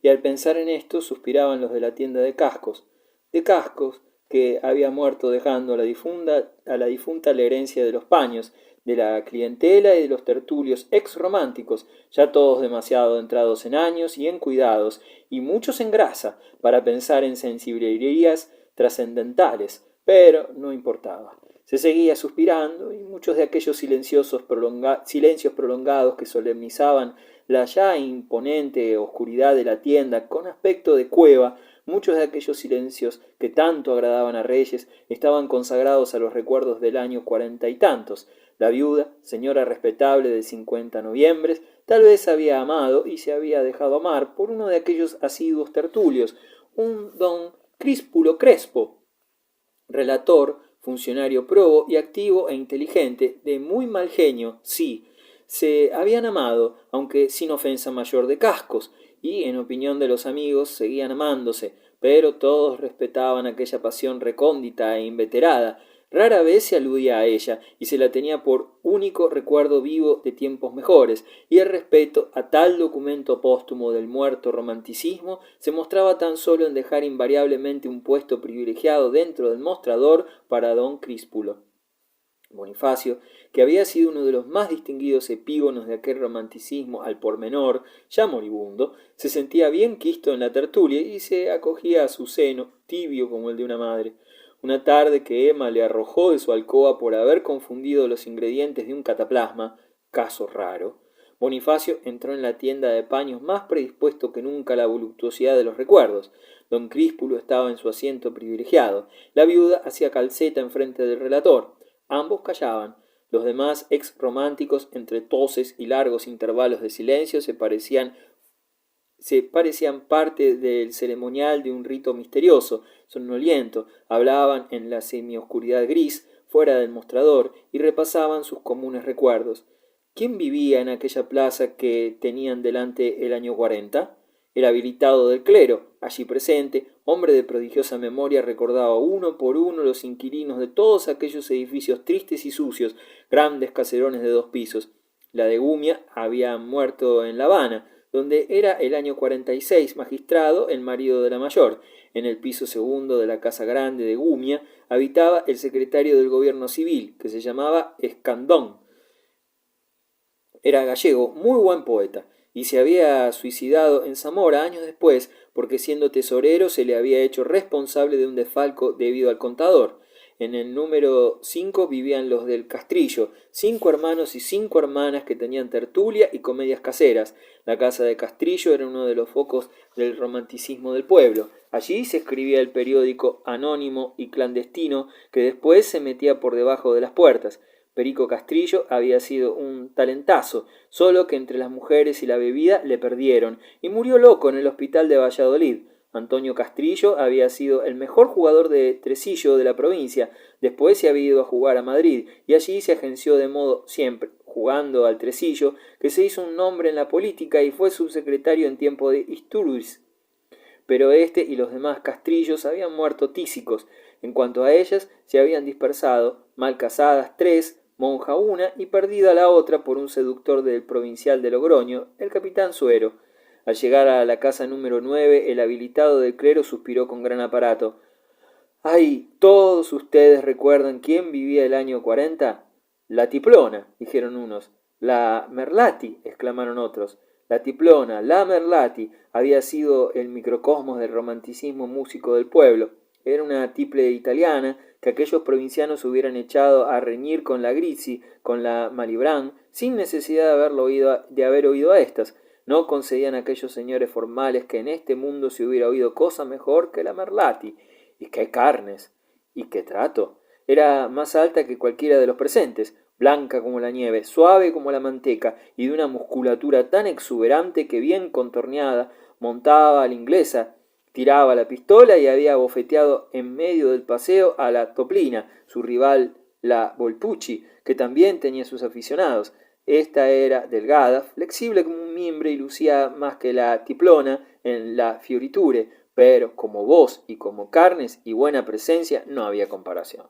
y al pensar en esto suspiraban los de la tienda de cascos que había muerto dejando a la difunta la herencia de los paños, de la clientela y de los tertulios ex-románticos, ya todos demasiado entrados en años y en cuidados, y muchos en grasa, para pensar en sensiblerías trascendentales, pero no importaba. Se seguía suspirando, y muchos de aquellos silencios prolongados que solemnizaban la ya imponente oscuridad de la tienda con aspecto de cueva, muchos de aquellos silencios que tanto agradaban a Reyes estaban consagrados a los recuerdos del año 40 y tantos. La viuda, señora respetable de 50 noviembres, tal vez había amado y se había dejado amar por uno de aquellos asiduos tertulios, un don Críspulo Crespo, relator, funcionario probo y activo e inteligente, de muy mal genio, sí. Se habían amado, aunque sin ofensa mayor de cascos, y en opinión de los amigos seguían amándose, pero todos respetaban aquella pasión recóndita e inveterada. Rara vez se aludía a ella, y se la tenía por único recuerdo vivo de tiempos mejores, y el respeto a tal documento póstumo del muerto romanticismo se mostraba tan solo en dejar invariablemente un puesto privilegiado dentro del mostrador para don Críspulo. Bonifacio, que había sido uno de los más distinguidos epígonos de aquel romanticismo al pormenor, ya moribundo, se sentía bien quisto en la tertulia y se acogía a su seno, tibio como el de una madre. Una tarde que Emma le arrojó de su alcoba por haber confundido los ingredientes de un cataplasma, caso raro, Bonifacio entró en la tienda de paños más predispuesto que nunca a la voluptuosidad de los recuerdos. Don Críspulo estaba en su asiento privilegiado. La viuda hacía calceta enfrente del relator. Ambos callaban. Los demás ex-románticos, entre toses y largos intervalos de silencio, se parecían parte del ceremonial de un rito misterioso, somnoliento, hablaban en la semioscuridad gris, fuera del mostrador, y repasaban sus comunes recuerdos. ¿Quién vivía en aquella plaza que tenían delante el año 40? El habilitado del clero, allí presente, hombre de prodigiosa memoria, recordaba uno por uno los inquilinos de todos aquellos edificios tristes y sucios, grandes caserones de 2 pisos. La de Gumia había muerto en La Habana, donde era el año 46 magistrado el marido de la mayor. En el piso segundo de la casa grande de Gumia habitaba el secretario del gobierno civil, que se llamaba Escandón. Era gallego, muy buen poeta, y se había suicidado en Zamora años después, porque siendo tesorero se le había hecho responsable de un desfalco debido al contador. En el número 5 vivían los del Castrillo, 5 hermanos y 5 hermanas que tenían tertulia y comedias caseras. La casa de Castrillo era uno de los focos del romanticismo del pueblo. Allí se escribía el periódico anónimo y clandestino que después se metía por debajo de las puertas. Perico Castrillo había sido un talentazo, solo que entre las mujeres y la bebida le perdieron, y murió loco en el hospital de Valladolid. Antonio Castrillo había sido el mejor jugador de tresillo de la provincia, después se había ido a jugar a Madrid, y allí se agenció de modo siempre, jugando al tresillo, que se hizo un nombre en la política y fue subsecretario en tiempo de Istúriz. Pero este y los demás Castrillos habían muerto tísicos. En cuanto a ellas, se habían dispersado, mal casadas 3, monja una y perdida la otra por un seductor del provincial de Logroño, el capitán Suero. Al llegar a la casa número 9, el habilitado del clero suspiró con gran aparato. ¡Ay! ¿Todos ustedes recuerdan quién vivía el año 40? La Tiplona, dijeron unos. La Merlati, exclamaron otros. La Tiplona, la Merlati, había sido el microcosmos del romanticismo músico del pueblo. Era una tiple italiana que aquellos provincianos hubieran echado a reñir con la Grisi, con la Malibran, sin necesidad de haber oído a éstas. No concedían a aquellos señores formales que en este mundo se hubiera oído cosa mejor que la Merlati. Y qué carnes, y qué trato. Era más alta que cualquiera de los presentes, blanca como la nieve, suave como la manteca, y de una musculatura tan exuberante que bien contorneada montaba a la inglesa, tiraba la pistola y había bofeteado en medio del paseo a la Toplina, su rival la Volpucci, que también tenía sus aficionados. Esta era delgada, flexible como un mimbre y lucía más que la Tiplona en la Fioriture, pero como voz y como carnes y buena presencia no había comparación.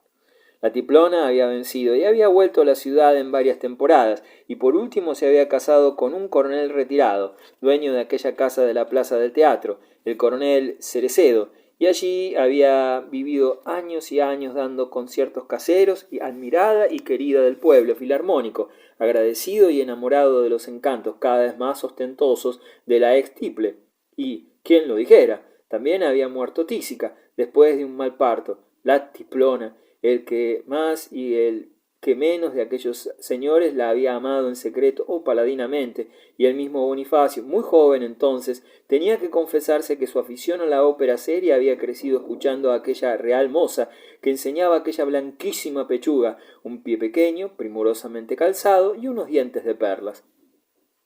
La Tiplona había vencido y había vuelto a la ciudad en varias temporadas, y por último se había casado con un coronel retirado, dueño de aquella casa de la plaza del teatro, el coronel Cerecedo, y allí había vivido años y años dando conciertos caseros y admirada y querida del pueblo filarmónico, agradecido y enamorado de los encantos cada vez más ostentosos de la ex Tiple. Y, ¿quién lo dijera? También había muerto Tísica, después de un mal parto. La Tiplona, el que más y el que menos de aquellos señores la había amado en secreto o paladinamente, y el mismo Bonifacio, muy joven entonces, tenía que confesarse que su afición a la ópera seria había crecido escuchando a aquella real moza que enseñaba aquella blanquísima pechuga, un pie pequeño, primorosamente calzado y unos dientes de perlas.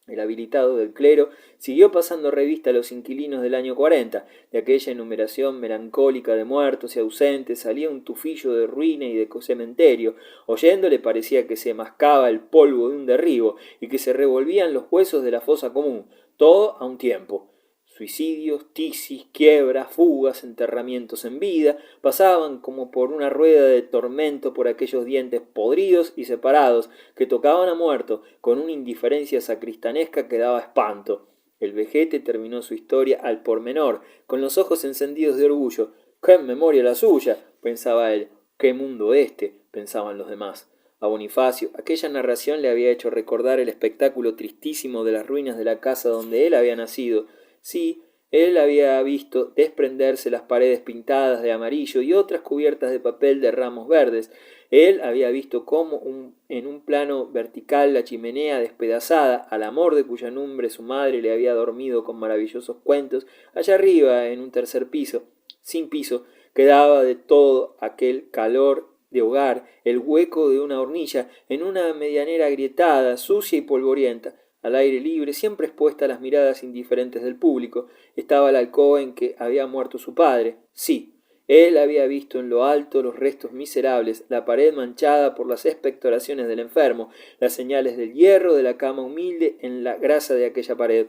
El habilitado del clero siguió pasando revista a los inquilinos del año 40. De aquella enumeración melancólica de muertos y ausentes salía un tufillo de ruina y de cementerio. Oyéndole parecía que se mascaba el polvo de un derribo y que se revolvían los huesos de la fosa común, todo a un tiempo. Suicidios, tisis, quiebras, fugas, enterramientos en vida, pasaban como por una rueda de tormento por aquellos dientes podridos y separados que tocaban a muerto con una indiferencia sacristanesca que daba espanto. El vejete terminó su historia al pormenor, con los ojos encendidos de orgullo. ¡Qué memoria la suya!, pensaba él. ¡Qué mundo este!, pensaban los demás. A Bonifacio aquella narración le había hecho recordar el espectáculo tristísimo de las ruinas de la casa donde él había nacido. Sí, él había visto desprenderse las paredes pintadas de amarillo y otras cubiertas de papel de ramos verdes. Él había visto cómo en un plano vertical la chimenea despedazada, al amor de cuya lumbre su madre le había dormido con maravillosos cuentos, allá arriba, en un tercer piso, sin piso, quedaba de todo aquel calor de hogar el hueco de una hornilla en una medianera agrietada, sucia y polvorienta. Al aire libre, siempre expuesta a las miradas indiferentes del público, estaba la alcoba en que había muerto su padre. Sí, él había visto en lo alto los restos miserables, la pared manchada por las expectoraciones del enfermo, las señales del hierro de la cama humilde en la grasa de aquella pared.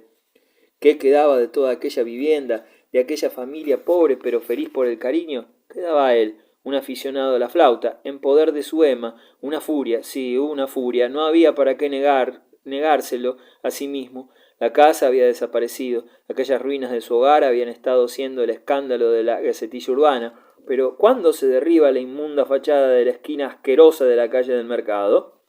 ¿Qué quedaba de toda aquella vivienda, de aquella familia pobre pero feliz por el cariño? Quedaba él, un aficionado a la flauta, en poder de su Emma, una furia, sí, una furia, no había para qué negárselo a sí mismo. La casa había desaparecido, aquellas ruinas de su hogar habían estado siendo el escándalo de la gacetilla urbana, pero ¿cuándo se derriba la inmunda fachada de la esquina asquerosa de la calle del Mercado?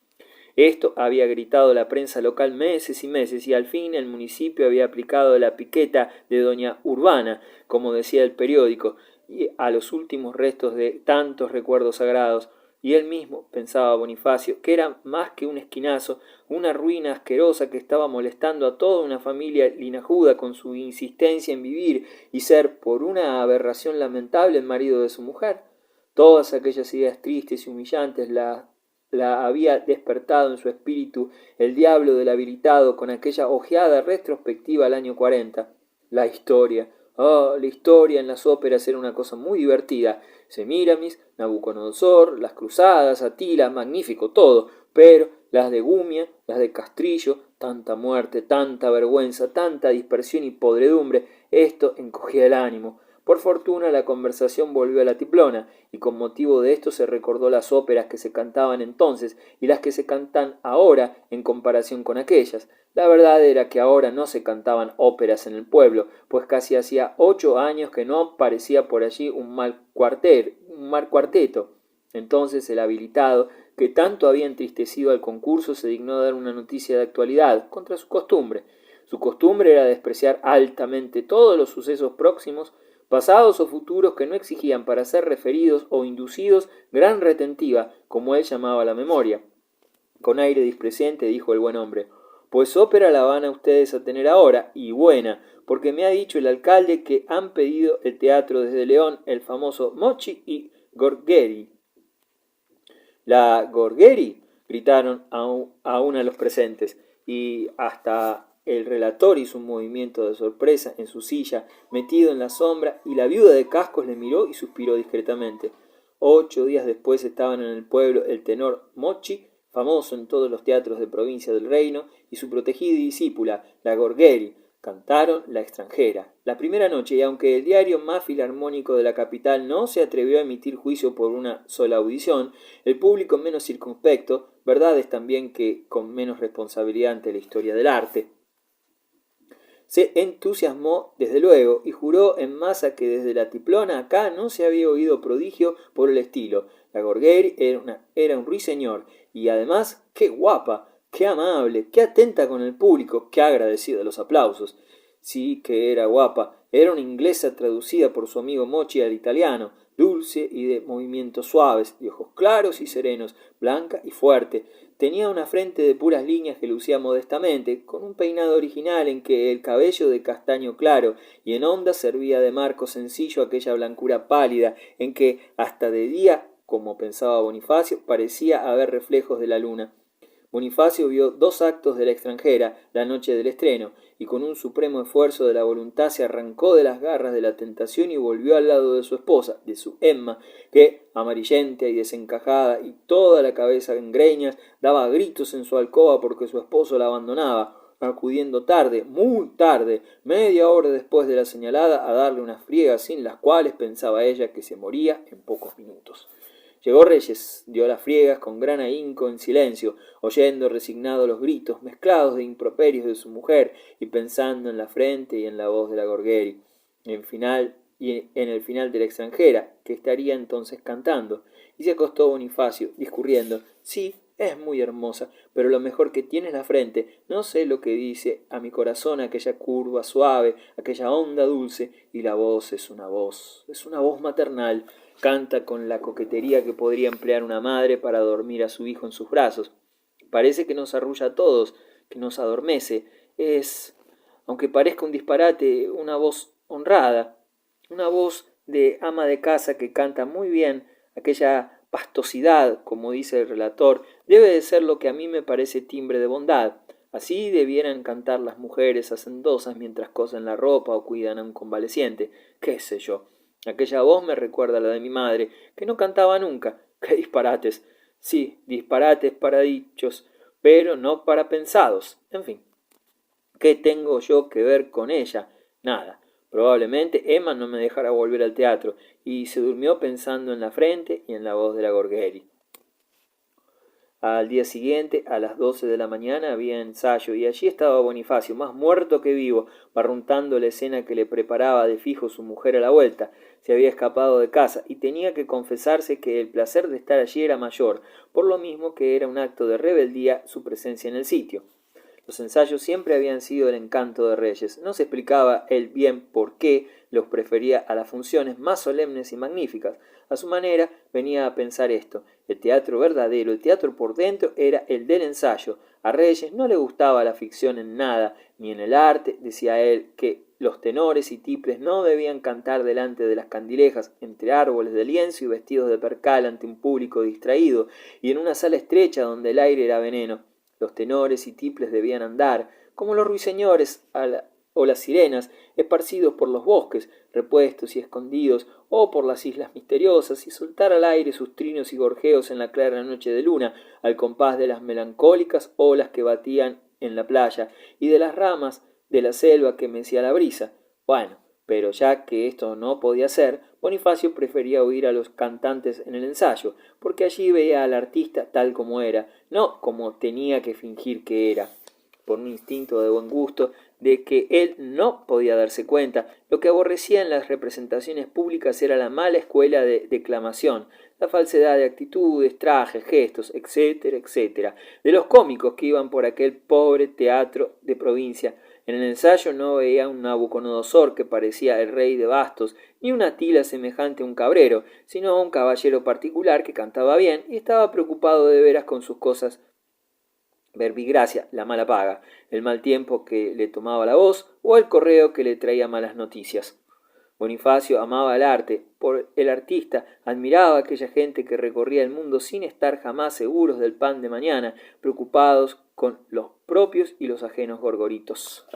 Esto había gritado la prensa local meses y meses, y al fin el municipio había aplicado la piqueta de doña Urbana, como decía el periódico, y a los últimos restos de tantos recuerdos sagrados. Y él mismo, pensaba Bonifacio, que era más que un esquinazo, una ruina asquerosa que estaba molestando a toda una familia linajuda con su insistencia en vivir y ser, por una aberración lamentable, el marido de su mujer. Todas aquellas ideas tristes y humillantes la había despertado en su espíritu el diablo del habilitado con aquella ojeada retrospectiva al año 40. La historia. Oh, la historia en las óperas era una cosa muy divertida. Semíramis, Nabucodonosor, las cruzadas, Atila, magnífico todo, pero las de Gumia, las de Castrillo, tanta muerte, tanta vergüenza, tanta dispersión y podredumbre, esto encogía el ánimo. Por fortuna la conversación volvió a la Tiplona, y con motivo de esto se recordó las óperas que se cantaban entonces y las que se cantan ahora en comparación con aquellas. La verdad era que ahora no se cantaban óperas en el pueblo, pues casi hacía 8 años que no parecía por allí un mal cuarteto. Entonces el habilitado, que tanto había entristecido al concurso, se dignó dar una noticia de actualidad, contra su costumbre. Su costumbre era despreciar altamente todos los sucesos próximos, pasados o futuros, que no exigían para ser referidos o inducidos gran retentiva, como él llamaba la memoria. Con aire displacente dijo el buen hombre: pues ópera la van a ustedes a tener ahora, y buena, porque me ha dicho el alcalde que han pedido el teatro desde León el famoso Mochi y Gorgheri. ¿La Gorgheri?, gritaron a una los presentes, y hasta el relator hizo un movimiento de sorpresa en su silla, metido en la sombra, y la viuda de Cascos le miró y suspiró discretamente. 8 días después estaban en el pueblo el tenor Mochi, famoso en todos los teatros de provincia del reino, y su protegida y discípula, la Gorgheri. Cantaron La extranjera, la primera noche, y aunque el diario más filarmónico de la capital no se atrevió a emitir juicio por una sola audición, el público menos circunspecto, verdad es también que con menos responsabilidad ante la historia del arte, se entusiasmó desde luego y juró en masa que desde la Tiplona acá no se había oído prodigio por el estilo. La Gorgheri era un ruiseñor y además qué guapa, qué amable, qué atenta con el público, qué agradecida de los aplausos. Sí que era guapa, era una inglesa traducida por su amigo Mochi al italiano, dulce y de movimientos suaves, de ojos claros y serenos, blanca y fuerte. Tenía una frente de puras líneas que lucía modestamente, con un peinado original en que el cabello de castaño claro y en onda servía de marco sencillo aquella blancura pálida en que hasta de día, como pensaba Bonifacio, parecía haber reflejos de la luna. Bonifacio vio 2 actos de La extranjera la noche del estreno, y con un supremo esfuerzo de la voluntad se arrancó de las garras de la tentación y volvió al lado de su esposa, de su Emma, que, amarillenta y desencajada y toda la cabeza en greñas, daba gritos en su alcoba porque su esposo la abandonaba, acudiendo tarde, muy tarde, media hora después de la señalada, a darle unas friegas sin las cuales pensaba ella que se moría en pocos minutos. Llegó Reyes, dio las friegas con gran ahínco en silencio, oyendo resignado los gritos mezclados de improperios de su mujer y pensando en la frente y en la voz de la Gorgheri, y en el final de La extranjera, que estaría entonces cantando, y se acostó Bonifacio, discurriendo: sí, es muy hermosa, pero lo mejor que tiene es la frente. No sé lo que dice a mi corazón aquella curva suave, aquella onda dulce, y la voz es una voz maternal. Canta con la coquetería que podría emplear una madre para dormir a su hijo en sus brazos. Parece que nos arrulla a todos, que nos adormece. Es, aunque parezca un disparate, una voz honrada, una voz de ama de casa que canta muy bien. Aquella pastosidad, como dice el relator, debe de ser lo que a mí me parece timbre de bondad. Así debieran cantar las mujeres hacendosas mientras cosen la ropa o cuidan a un convaleciente. ¿Qué sé yo? Aquella voz me recuerda a la de mi madre, que no cantaba nunca. ¡Qué disparates! Sí, disparates para dichos, pero no para pensados. En fin, ¿qué tengo yo que ver con ella? Nada. Probablemente Emma no me dejara volver al teatro, y se durmió pensando en la frente y en la voz de la Gorgheri. Al día siguiente, a las 12 de la mañana, había ensayo, y allí estaba Bonifacio, más muerto que vivo, barruntando la escena que le preparaba de fijo su mujer a la vuelta. Se había escapado de casa, y tenía que confesarse que el placer de estar allí era mayor, por lo mismo que era un acto de rebeldía su presencia en el sitio. Los ensayos siempre habían sido el encanto de Reyes. No se explicaba él bien por qué los prefería a las funciones más solemnes y magníficas. A su manera venía a pensar esto: el teatro verdadero, el teatro por dentro, era el del ensayo. A Reyes no le gustaba la ficción en nada, ni en el arte. Decía él que los tenores y tiples no debían cantar delante de las candilejas, entre árboles de lienzo y vestidos de percal ante un público distraído, y en una sala estrecha donde el aire era veneno. Los tenores y tiples debían andar, como los ruiseñores o las sirenas, esparcidos por los bosques, repuestos y escondidos, o por las islas misteriosas, y soltar al aire sus trinos y gorjeos en la clara noche de luna, al compás de las melancólicas olas que batían en la playa, y de las ramas de la selva que mecía la brisa. Bueno, pero ya que esto no podía ser, Bonifacio prefería oír a los cantantes en el ensayo, porque allí veía al artista tal como era, no como tenía que fingir que era, por un instinto de buen gusto, de que él no podía darse cuenta. Lo que aborrecía en las representaciones públicas era la mala escuela de declamación, la falsedad de actitudes, trajes, gestos, etcétera, etcétera, de los cómicos que iban por aquel pobre teatro de provincia. En el ensayo no veía un Nabucodonosor que parecía el rey de bastos, ni una Atila semejante a un cabrero, sino un caballero particular que cantaba bien y estaba preocupado de veras con sus cosas: verbigracia, la mala paga, el mal tiempo que le tomaba la voz, o el correo que le traía malas noticias. Bonifacio amaba el arte, por el artista, admiraba a aquella gente que recorría el mundo sin estar jamás seguros del pan de mañana, preocupados con los propios y los ajenos gorgoritos.